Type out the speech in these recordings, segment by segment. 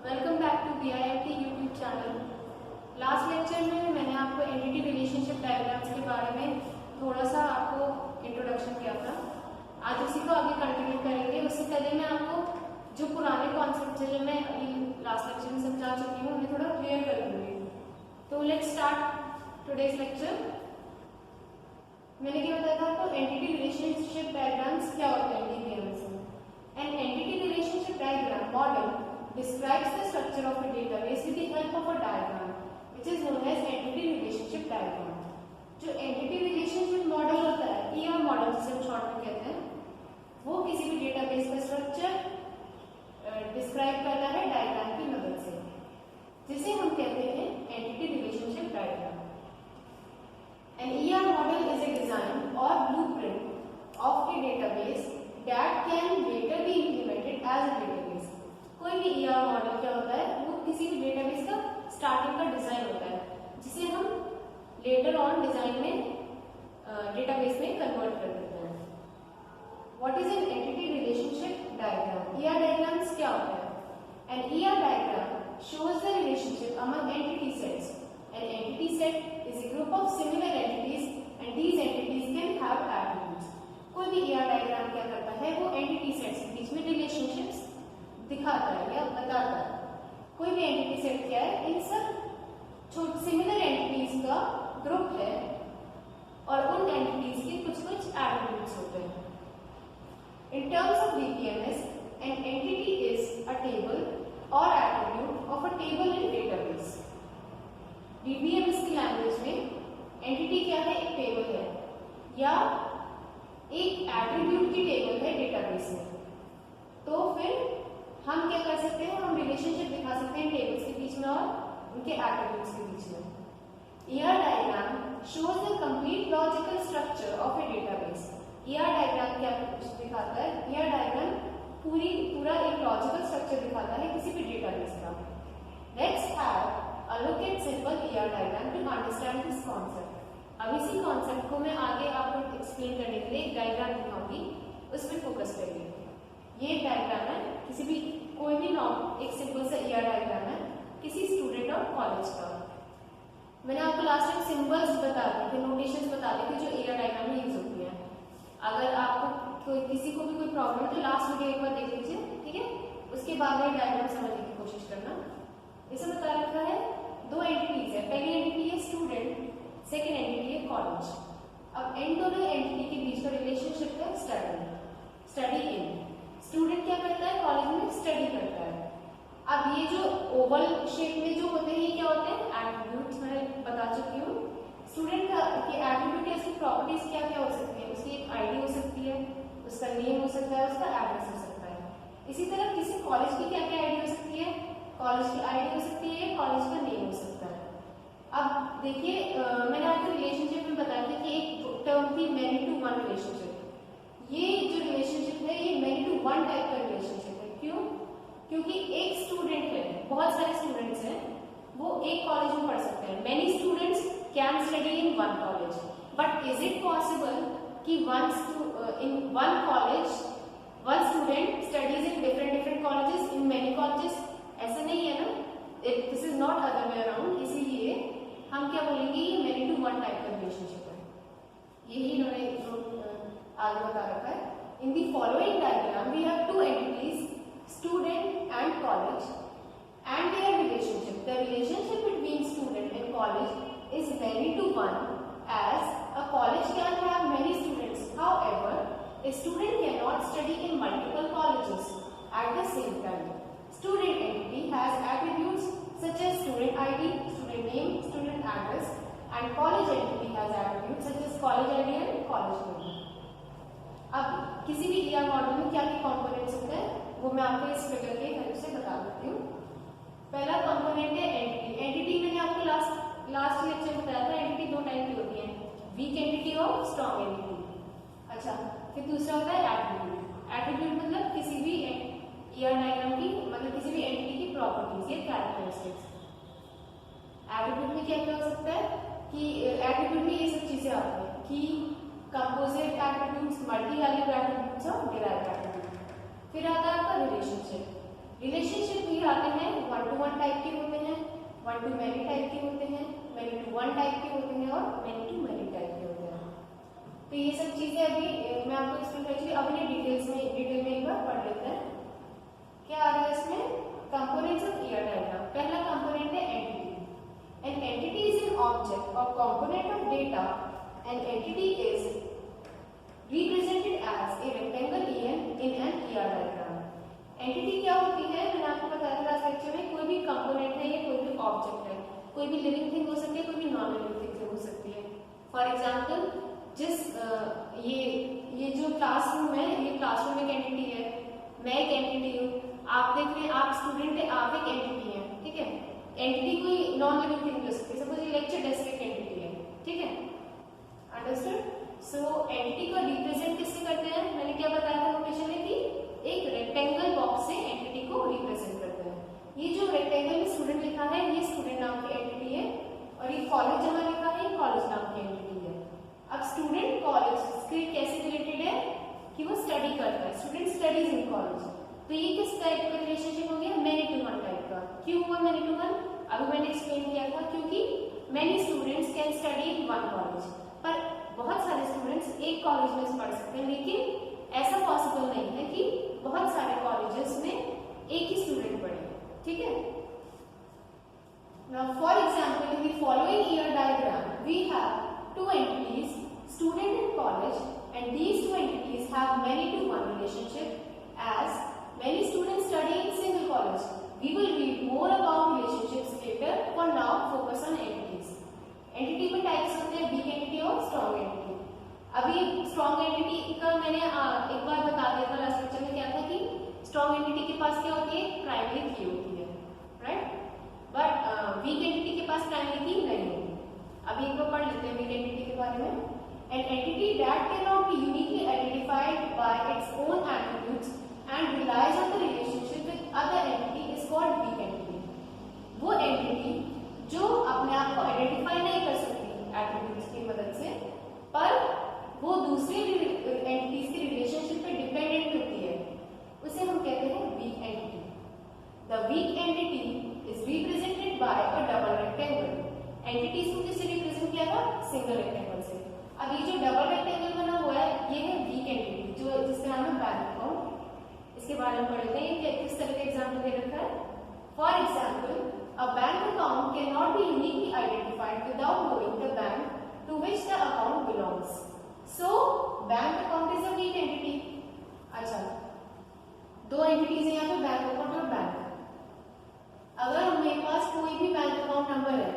Welcome back to BIMT YouTube channel. Last lecture में मैंने आपको एंटिटी रिलेशनशिप डायग्राम्स के बारे में थोड़ा सा आपको इंट्रोडक्शन किया था। आज उसी को आगे कंटिन्यू करेंगे। उससे पहले मैं आपको जो पुराने कॉन्सेप्ट है जो मैं अभी लास्ट लेक्चर में समझा चुकी हूँ उन्हें थोड़ा क्लियर कर दूंगी। तो लेट्स स्टार्ट टुडेज लेक्चर। मैंने क्या बताया था आपको, एंटिटी रिलेशनशिप डायग्राम्स क्या होते हैं DBMS में। An entity relationship diagram model describes the structure of a database with the help of a diagram, which is known as entity relationship diagram. जो entity relationship model होता है, ER model जिसे हम short में कहते हैं, वो किसी भी डेटाबेस का स्ट्रक्चर डिस्क्राइब करता है डायग्राम की मदद से, जिसे हम कहते हैं entity relationship diagram. An ER model is a design or blueprint of a database that can later be implemented as a database. कोई भी ER मॉडल क्या होता है, वो किसी भी डेटाबेस का स्टार्टिंग का डिजाइन होता है, जिसे हम लेटर ऑन डिजाइन में डेटाबेस में कन्वर्ट कर देते हैं। What is an entity relationship diagram? ER diagrams क्या होता है? An ER diagram shows the relationship among entity sets. An entity set is a group of similar entities and these entities can have attributes. कोई भी ER diagram क्या करता है, वो entity sets के बीच में रिलेशनशिप्स दिखाता है या बताता है। कोई भी एंटिटी सेट क्या है, इन सब सिमिलर एंटिटीज का ग्रुप है और उन एंटिटीज के कुछ कुछ एट्रिब्यूट्स होते हैं। In terms of DBMS, an entity is a table or attribute of a table in database. DBMS की लैंग्वेज में एंटिटी क्या है, एक टेबल है या एक एट्रीब्यूट की टेबल है डेटाबेस में। तो फिर हम क्या कर सकते हैं, हम रिलेशनशिप दिखा सकते हैं टेबल्स के बीच में और उनके एट्रीब्यूट्स के बीच में। ER diagram shows the complete logical structure of A database. ER diagram क्या दिखाता है? ER डायग्राम पूरा एक लॉजिकल स्ट्रक्चर दिखाता है किसी भी डेटाबेस का। Let's have a look at simple ER diagram to understand this concept. अब इसी कॉन्सेप्ट को मैं आगे आपको एक्सप्लेन करने के लिए एक डायग्राम दिखाऊंगी, उस पर फोकस करिए। ये डायग्राम है किसी भी कोई भी एक सिंपल सा ER डायग्राम है किसी स्टूडेंट और कॉलेज का। मैंने आपको लास्ट टाइम सिंबल्स बता दी थी, नोटेशंस बता दी थी जो ER डायग्राम में यूज होती है। अगर आपको किसी को भी कोई प्रॉब्लम है तो लास्ट वीडियो एक बार देख लीजिए, ठीक है? उसके बाद में डायग्राम समझने की कोशिश करना। इसे बता रखा है दो एंटिटीज है, पहली एंटिटी है स्टूडेंट, सेकेंड एंटिटी है कॉलेज। अब इन दोनों एंटिटी के बीच का रिलेशनशिप है स्टडी इन। स्टूडेंट क्या करता है, कॉलेज में स्टडी करता है। अब ये जो ओवल शेप में जो होते हैं ये क्या होते हैं, एट्रीब्यूट्स। मैं बता चुकी हूँ स्टूडेंट का कि एट्रीब्यूट या उसकी प्रॉपर्टीज क्या क्या हो सकती है। उसकी एक आईडी हो सकती है, उसका नेम हो सकता है, उसका एड्रेस हो सकता है। इसी तरह किसी कॉलेज की क्या क्या आईडी हो सकती है, कॉलेज की आईडी हो सकती है, कॉलेज का नेम हो सकता है। अब देखिए मैंने आपको रिलेशनशिप में बताया था कि एक टर्म थी मैनी टू वन रिलेशनशिप। ये जो रिलेशनशिप है ये मैनी टू वन टाइप का रिलेशनशिप है। क्यों? क्योंकि एक स्टूडेंट है, बहुत सारे स्टूडेंट्स हैं, वो एक कॉलेज में पढ़ सकते हैं। Many students can study in one college, but is it possible कि in one college one student studies in different colleges in many colleges? ऐसा नहीं है ना, this is not other way around. इसीलिए हम क्या बोलेंगे, ये मैनी टू वन टाइप का रिलेशनशिप है। यही इन्होंने आगे बता रखा है। In the following diagram we have two entities, student and college and their relationship. The relationship between student and college is many to one as a college can have many students. However, a student cannot study in multiple colleges at the same time. Student entity has attributes such as student ID, student name, student address, and college entity has attributes such as college ID and college name. अब किसी भी ER model में क्या क्या components होते हैं वो मैं आपको इस फिगर के हेल्प से बता देती हूँ। पहला कंपोनेंट है एंटिटी। एंटिटी मैंने आपको लास्ट लेक्चर में बताया था, एंटिटी दो टाइप की होती है, वीक एंटिटी और स्ट्रॉन्ग एंटिटी। अच्छा, फिर दूसरा होता है एट्रीब्यूट। एट्रीब्यूट मतलब किसी भी ER डायग्राम की, मतलब किसी भी एंटिटी की प्रॉपर्टीज या कैरेक्टरिस्टिक्स। एट्रीब्यूट में क्या क्या हो सकता है कि एट्रीब्यूट में ये सब चीजें आती है कि composite attributes, multi valued attributes और डिराइव्ड एट्रीब्यूट। फिर आता है आपका रिलेशनशिप। रिलेशनशिप भी आते हैं 1 to 1 टाइप के होते हैं, 1 to many टाइप के होते हैं, many to 1 टाइप के होते हैं और many to many टाइप के होते हैं। तो ये सब चीजें अभी मैं आपको एक्सप्लेन करूँगी। अब इन्हें डिटेल में एक बार पढ़ लेते हैं। क्या आ रहा है इसमें? Components of ER diagram. पहला कंपोनेंट है entity. An entity is an object और component of data. An entity is represented as a rectangle in an ER diagram। Entity क्या होती है? मैंने आपको बताया था लास्ट लेक्चर में, कोई भी कंपोनेंट है या कोई भी ऑब्जेक्ट है, कोई भी लिविंग थिंग हो सकती है, कोई भी नॉन लिविंग थिंग हो सकती है। फॉर एग्जांपल ये जो क्लासरूम है, ये क्लासरूम एक एंटिटी है, मैं एक एंटिटी हूँ, आप देख रहे हैं, आप स्टूडेंट है, आप एक एंटिटी है, ठीक है। एंटिटी कोई नॉन लिविंग थिंग हो सकती है, सपोज ये लेक्चर डेस्क एक एंटिटी है, ठीक है, अंडरस्टूड। सो एंटिटी को रिप्रेजेंट किससे करते हैं? मैंने क्या बताया था नोटेशन में कि एक रेक्टेंगल बॉक्स से एंटिटी को रिप्रेजेंट करते हैं। ये जो रेक्टेंगल में स्टूडेंट लिखा है, ये स्टूडेंट नाम की एंटिटी है, और ये कॉलेज जहाँ लिखा है, ये कॉलेज नाम की एंटिटी है। अब स्टूडेंट कॉलेज से कैसे रिलेटेड है कि वो स्टडी करता है, स्टूडेंट स्टडीज इन कॉलेज। तो ये किस टाइप का रिलेशनशिप हो गया? मैनी टू वन टाइप का। क्यों हुआ मैनी टू वन? अभी मैंने एक्सप्लेन किया था, क्योंकि many students can study in one college. पर बहुत सारे स्टूडेंट्स एक कॉलेज में पढ़ सकते हैं, लेकिन ऐसा पॉसिबल नहीं है कि बहुत सारे कॉलेजेस में एक ही स्टूडेंट पढ़े, ठीक है। Now, for example, in the following year diagram, we have two entities, student and college, and these two entities have many to one relationship as many students study in single college. We will read more about relationships later. For now, focus on entities. Entity में types होते हैं weak entity और strong entity. अभी strong entity का मैंने एक बार बता दिया था लास्ट लेक्चर में, क्या था कि स्ट्रॉन्ग एंटिटी के पास क्या होती है? प्राइमरी की होती है, राइट। बट वीक एंटिटी के पास प्राइमरी की नहीं होती। अभी एक बार पढ़ लेते हैं वीक एंटिटी के बारे में। An entity that can not be uniquely identified by its own attributes and relies on the relationship with other entity is called weak entity. वो एंटिटी जो अपने आप को आइडेंटिफाई नहीं कर सकती एट्रीब्यूट्स की मदद से, पर वो दूसरे एंटिटीज के रिलेशनशिप पे डिपेंडेंट होती है, उसे हम कहते हैं weak entity. The weak entity is represented by a double rectangle. Entities को किससे रिप्रेजेंट किया था? सिंगल रेक्टेंगल से। अब ये जो डबल रेक्टेंगल बना हुआ है, ये है वीक एंटिटी, जो जिसका नाम है बैंक अकाउंट। इसके बारे में पढ़ते हैं कि किस तरह का एग्जाम्पल दे रखा है। For example, a bank account cannot be uniquely identified without knowing the bank to which the account belongs. So, bank account is a weak entity. अच्छा, दो एंटिटीज हैं यहाँ पे, बैंक अकाउंट और बैंक। अगर मेरे पास कोई भी बैंक अकाउंट नंबर है,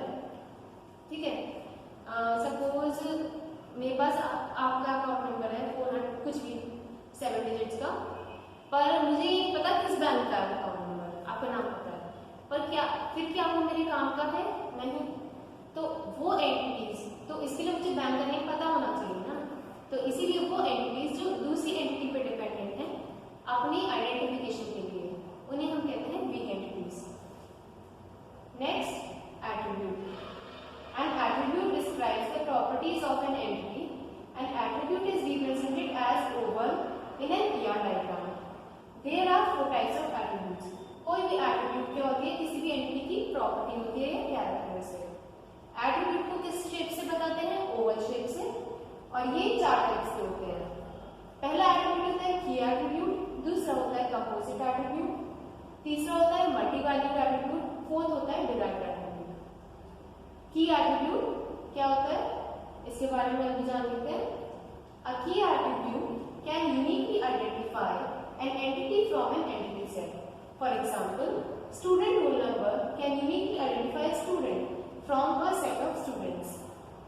ठीक है, सपोज मेरे पास आपका अकाउंट नंबर है 400 कुछ भी 7 डिजिट्स का, पर मुझे ये पता किस बैंक का अकाउंट नंबर, आपका नाम पता है, पर क्या वो मेरे काम का है? नहीं। तो वो एंटिटीज, तो इसके लिए मुझे बैंक का नेम पता होना चाहिए ना। तो इसीलिए वो एंटिटीज जो दूसरी एंटिटी पे डिपेंडेंट है अपनी आइडेंटिफिकेशन के लिए, उन्हें हम कहते हैं weak entities. Next, attribute. An attribute describes the properties of an entity. An attribute is represented as oval in an ER diagram. There are 4 types of attributes. कोई भी एट्रीब्यूट क्या होती है? किसी भी एंटिटी की प्रॉपर्टी होती है या कैरेक्टरिस्टिक। एट्रीब्यूट को किस शेप से बताते हैं? ओवल शेप से। और ये 4 टाइप्स के होते हैं। पहला एट्रीब्यूट होता है की एट्रीब्यूट, दूसरा होता है कंपोजिट एट्रीब्यूट, तीसरा होता है मल्टी वैल्यूड एट्रीब्यूट, फोर्थ होता है डिराइव्ड एट्रीब्यूट। की एट्रीब्यूट क्या होता है, इसके बारे में अभी जान लेते हैं। A key attribute can uniquely identify an entity from an entity set. For example, student roll number can uniquely identify a student from a set of students.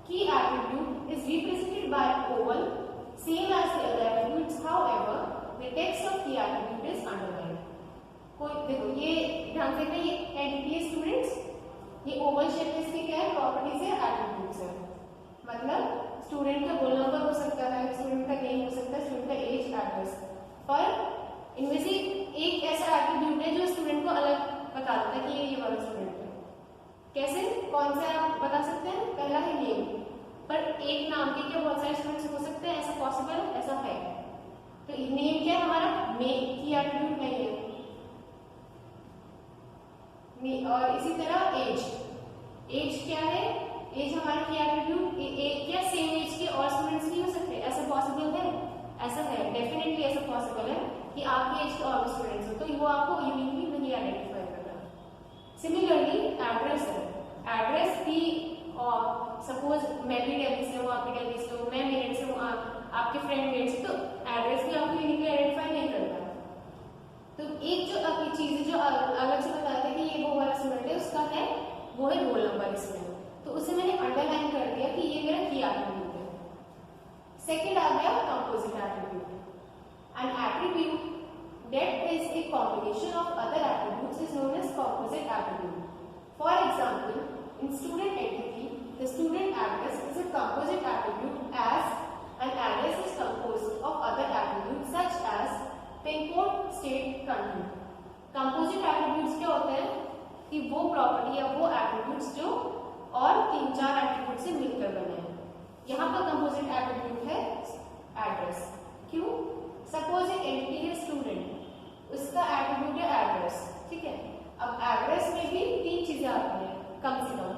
Key attribute is represented by oval, same as the other attributes. However, the text of key attribute is underlined. कोई देखो, ये ध्यान से ये entity है students, ये Oval shape में इसकी क्या है? प्रॉपर्टीज है, एट्रीब्यूट्स है। मतलब स्टूडेंट का रोल नंबर हो सकता है, स्टूडेंट का नेम हो सकता है, स्टूडेंट का एज, एड्रेस, पर इनमें से एक ऐसा एट्रीब्यूट है जो स्टूडेंट को अलग बता देता है कि ये वाला स्टूडेंट है। कैसे, कौन सा आप बता सकते हैं? पहला है नेम, पर एक नाम के क्या बहुत सारे स्टूडेंट्स हो सकते हैं? ऐसा पॉसिबल है? ऐसा है। तो नेम क्या है हमारा? मेन की एट्रीब्यूट नहीं है। और इसी तरह एज क्या है, एज हमारा की एट्रीब्यूट क्या सेम एज के और स्टूडेंट्स नहीं हो सकते, ऐसा पॉसिबल है? ऐसा है, डेफिनेटली ऐसा पॉसिबल है कि आपकी एज के और भी स्टूडेंट्स हो, तो वो आपको यूनिकली नहीं आइडेंटिफाई करना। सिमिलरली एड्रेस है, एड्रेस भी और सपोज मैं भी दिल्ली से हूँ, आपकी दिल्ली से हो, मैं मेरठ से हूँ, आपके फ्रेंड मेरठ से, तो एड्रेस भी आपको यूनिकली आइडेंटिफाई नहीं करता। तो एक जो आपकी चीज जो अलग से बताते हैं कि ये वो वाला स्टूडेंट है, उसका है वो है रोल नंबर इसमें, तो उसे मैंने अंडरलाइन कर दिया कि ये मेरा की एट्रीब्यूट है। सेकंड आ गया composite attribute. An attribute that is a combination of other attributes is known as composite attribute. For example, in student entity, the student address is a composite attribute as an address is composed of other attributes such as pin code, state, country. Composite attributes क्या होते हैं कि वो property या वो attributes जो और 3-4 attribute से मिलकर बने हैं। यहाँ पर कंपोजिट एट्रीब्यूट है एड्रेस। क्यों? सपोज एक एंटिटी है स्टूडेंट, उसका एट्रीब्यूट है एड्रेस, ठीक है। अब एड्रेस में भी 3 चीजें आती हैं कम से कम,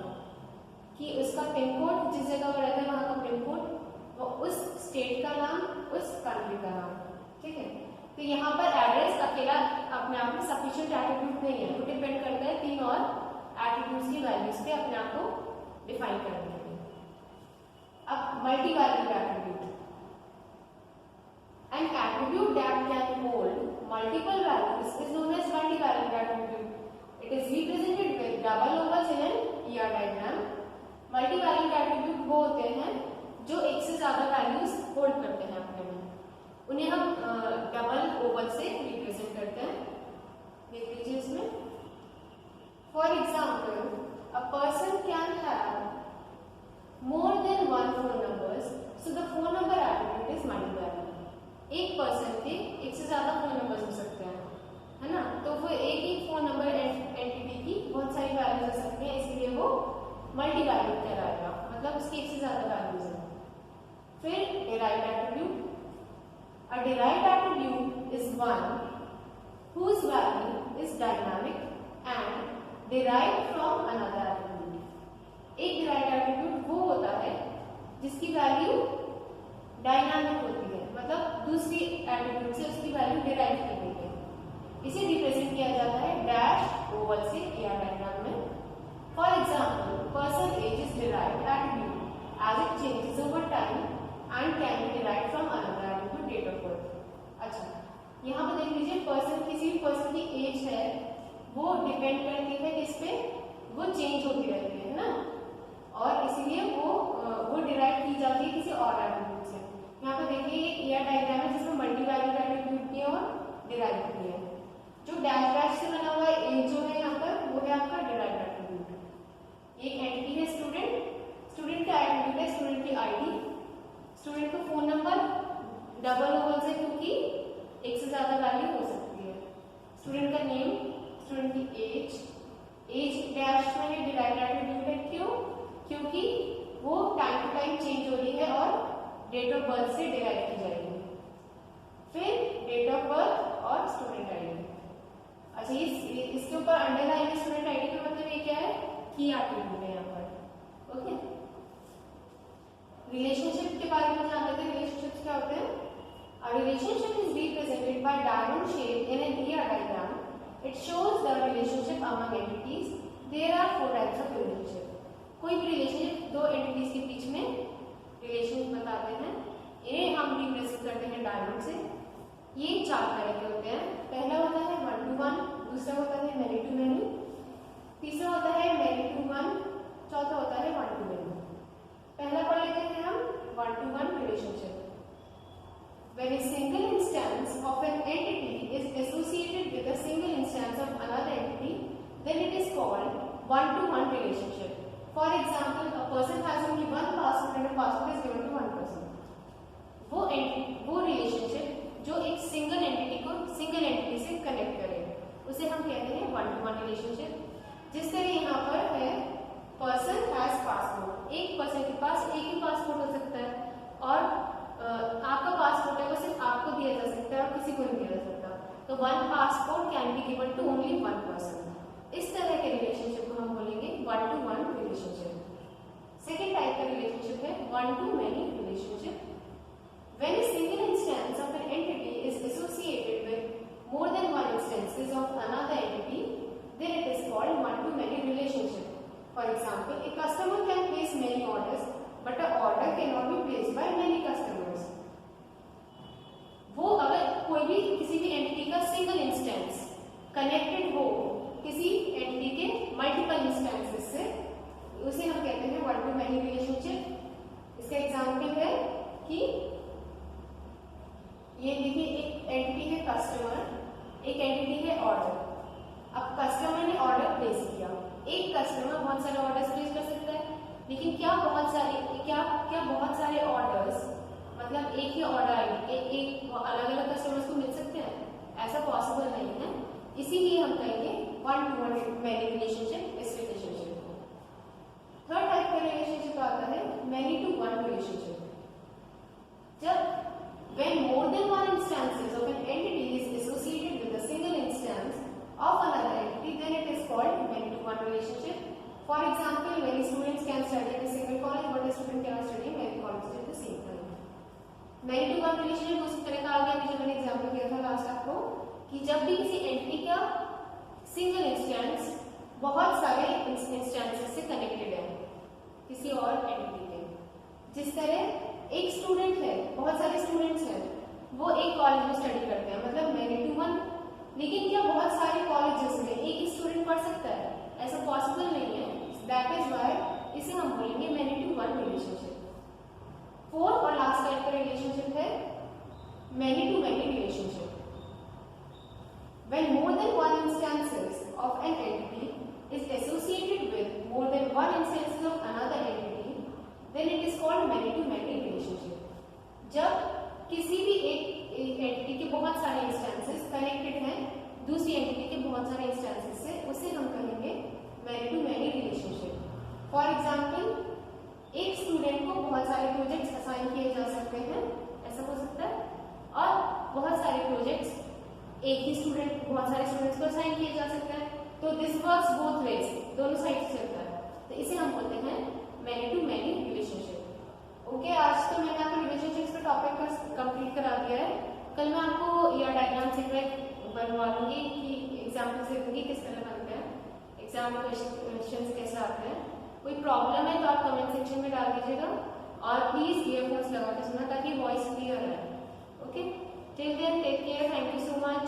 कि उसका पिन कोड, जिस जगह वो रहता है वहां का पिन कोड, वो उस स्टेट का नाम, उस कंट्री का नाम, ठीक है। तो यहाँ पर एड्रेस अकेला अपने आप में सफिशिएंट एट्रीब्यूट नहीं है, वो डिपेंड करता है 3 और एट्रीब्यूट्स की वैल्यूज पे अपने आप को डिफाइन करने के लिए। अब multi valued attribute, an attribute that can hold multiple values is known as multi-valued attribute. It is represented with double ovals in an ER diagram. Multi-valued attribute वो होते हैं जो एक से ज्यादा वैल्यूज होल्ड करते हैं अपने में, उन्हें हम डबल ओवल से रिप्रेजेंट करते हैं। देख लीजिए इसमें, for example a person can have more than 1 phone numbers, so the phone number attribute is multi-valued. एक पर्सन के एक से ज्यादा फोन नंबर हो सकते हैं, है ना, तो वो एक ही फोन नंबर एंटिटी की बहुत सारी वैल्यूज हो सकती हैं, इसलिए वो मल्टी वैल्यूड कहलाएगा, मतलब उसकी एक से ज्यादा वैल्यूज है। फिर derived attribute, a derived attribute is one whose value is dynamic and derived from another attribute. एक डिराइव्ड एट्रीब्यूट वो होता है जिसकी वैल्यू डायनामिक होती है, मतलब दूसरी एट्रीब्यूट से उसकी वैल्यू डिराइव की गई है। इसे रिप्रेजेंट किया जाता है डैश ओवल से ER डायग्राम में। For example, person age is derived attribute as it changes over time and can be derived from another attribute date of birth. अच्छा, यहाँ पर देख लीजिए, पर्सन किसी भी पर्सन की एज है वो डिपेंड करती है किस पे, वो चेंज होती रहती है ना, और इसीलिए वो डिराइव की जाती है किसी और एट्रीब्यूट से। यहाँ पे देखिए ये ER डायग्राम है जिसमें मल्टी वैल्यूड एट्रीब्यूट भी है और डिराइव भी है। जो डैश डैश से बना हुआ एज जो है यहाँ पर वो है आपका डिराइव्ड एट्रीब्यूट। एक एंटिटी है स्टूडेंट, स्टूडेंट का एट्रीब्यूट है स्टूडेंट की ID, स्टूडेंट का फोन नंबर डबल ओवल से क्योंकि एक से ज्यादा वैल्यू हो सकती है, स्टूडेंट का नेम, स्टूडेंट की एज डैश में है डिराइव्ड एट्रीब्यूट है। क्यों? क्योंकि वो टाइम टू टाइम चेंज हो रही है और डेट ऑफ बर्थ से डिराइव की जाएगी। फिर डेट ऑफ बर्थ और स्टूडेंट ID। अच्छा, ये इसके ऊपर अंडरलाइन है स्टूडेंट ID का मतलब ये क्या है, की एट्रीब्यूट है यहाँ पर। ओके, रिलेशनशिप के बारे में जानते थे। रिलेशनशिप्स क्या होते हैं? A relationship is represented by diamond shape in an ER diagram. It shows the relationship among entities. There are 4 types of relationship. कोई भी रिलेशनशिप दो एंटिटीज के बीच में रिलेशन बताते हैं, इन्हें हम रिप्रेजेंट करते हैं डायमंड से। ये 4 तरह के होते हैं। पहला होता है 1 to 1, दूसरा होता है मैनी टू मैनी, तीसरा होता है मैनी टू 1, चौथा होता है 1 to मैनी। पहला पढ़ लेते हैं हम 1 to 1 relationship. When a single instance of an entity is associated with a single instance of another entity, then it is called 1 to 1 relationship. For example, a person has only one passport and a passport is given to one person. वो relationship जो एक single entity को single entity से connect करे, उसे हम कहते हैं 1 to 1 रिलेशनशिप। जिस तरह यहाँ पर है पर्सन हैज पासपोर्ट, एक पर्सन के पास एक ही पासपोर्ट हो सकता है और आपका पासपोर्ट है वो सिर्फ आपको दिया जा सकता है और किसी को नहीं दिया जा सकता, तो 1 passport can be given to only 1 person। इस तरह के for example a customer can place many orders but a order can not be place by many customers. वो अगर कोई भी किसी भी एंटिटी का सिंगल इंस्टेंस कनेक्टेड हो किसी एंटिटी के मल्टीपल इंस्टेंसेस से, उसे हम कहते हैं वन टू मैनी रिलेशनशिप। इसका एग्जाम्पल है कि ये देखिए, एक एंटिटी है कस्टमर, एक एंटिटी है ऑर्डर। अब कस्टमर ने ऑर्डर प्लेस किया, एक कस्टमर बहुत सारे ऑर्डर्स प्लेस कर सकता है, लेकिन क्या बहुत सारे ऑर्डर्स मतलब एक ही ऑर्डर आईडी एक अलग अलग कस्टमर्स को मिल सकते हैं? ऐसा पॉसिबल नहीं है। इसीलिए हम कहेंगे one two one many relationship इस रिलेशनशिप को। थर्ड टाइप का रिलेशनशिप आता है मैनी टू वन रिलेशनशिप। जब when more than one instances of an entity is associated with a single instance of another entity, then it is called many to one relationship. For example, many students can study in a single college, but a student cannot study in many colleges at the same time. many to one relationship उसी तरह का आ गया जो मैंने example दिया था last आपको, कि जब भी किसी एंटिटी का सिंगल इंस्टेंस बहुत सारे इंस्टेंसेस से कनेक्टेड है किसी और एंटिटी के। जिस तरह एक स्टूडेंट है, बहुत सारे स्टूडेंट्स हैं, वो एक कॉलेज में स्टडी करते हैं, मतलब मैनी टू वन। लेकिन क्या बहुत सारे कॉलेजेस में एक ही स्टूडेंट पढ़ सकता है? ऐसा पॉसिबल नहीं है। दैट इज व्हाई इसे हम बोलेंगे many to one relationship. Fourth और लास्ट टाइप का रिलेशनशिप है many to many relationship. When more than one instances of an entity is associated with more than one instances of another entity, then it is called many to many relationship. जब किसी भी एक entity के बहुत सारे instances connected हैं दूसरी entity के बहुत सारे इंस्टेंसेस से, उसे हम कहेंगे many to many relationship. For example, एक स्टूडेंट को बहुत सारे प्रोजेक्ट्स असाइन किए जा सकते हैं, ऐसा हो सकता है, और बहुत सारे प्रोजेक्ट्स एक ही स्टूडेंट बहुत सारे स्टूडेंट्स को असाइन किए जा सकते हैं। तो दिस वर्क्स बोथ वेज, दोनों साइड से चलता है। तो इसे हम बोलते हैं many to many relationship. Okay, आज तो मैंने आपको रिलेशनशिप्स पे टॉपिक कंप्लीट करा दिया है। कल मैं आपको या डायग्राम से बनवा लूंगी कि एग्जाम्पल से दूंगी किस तरह बनते हैं, एग्जाम क्वेश्चन कैसे आते हैं। कोई प्रॉब्लम है तो आप कमेंट सेक्शन में डाल दीजिएगा, और प्लीज ईयरफोन्स लगा के सुना ताकि वॉइस क्लियर है। Okay, till then take care, thank you so much.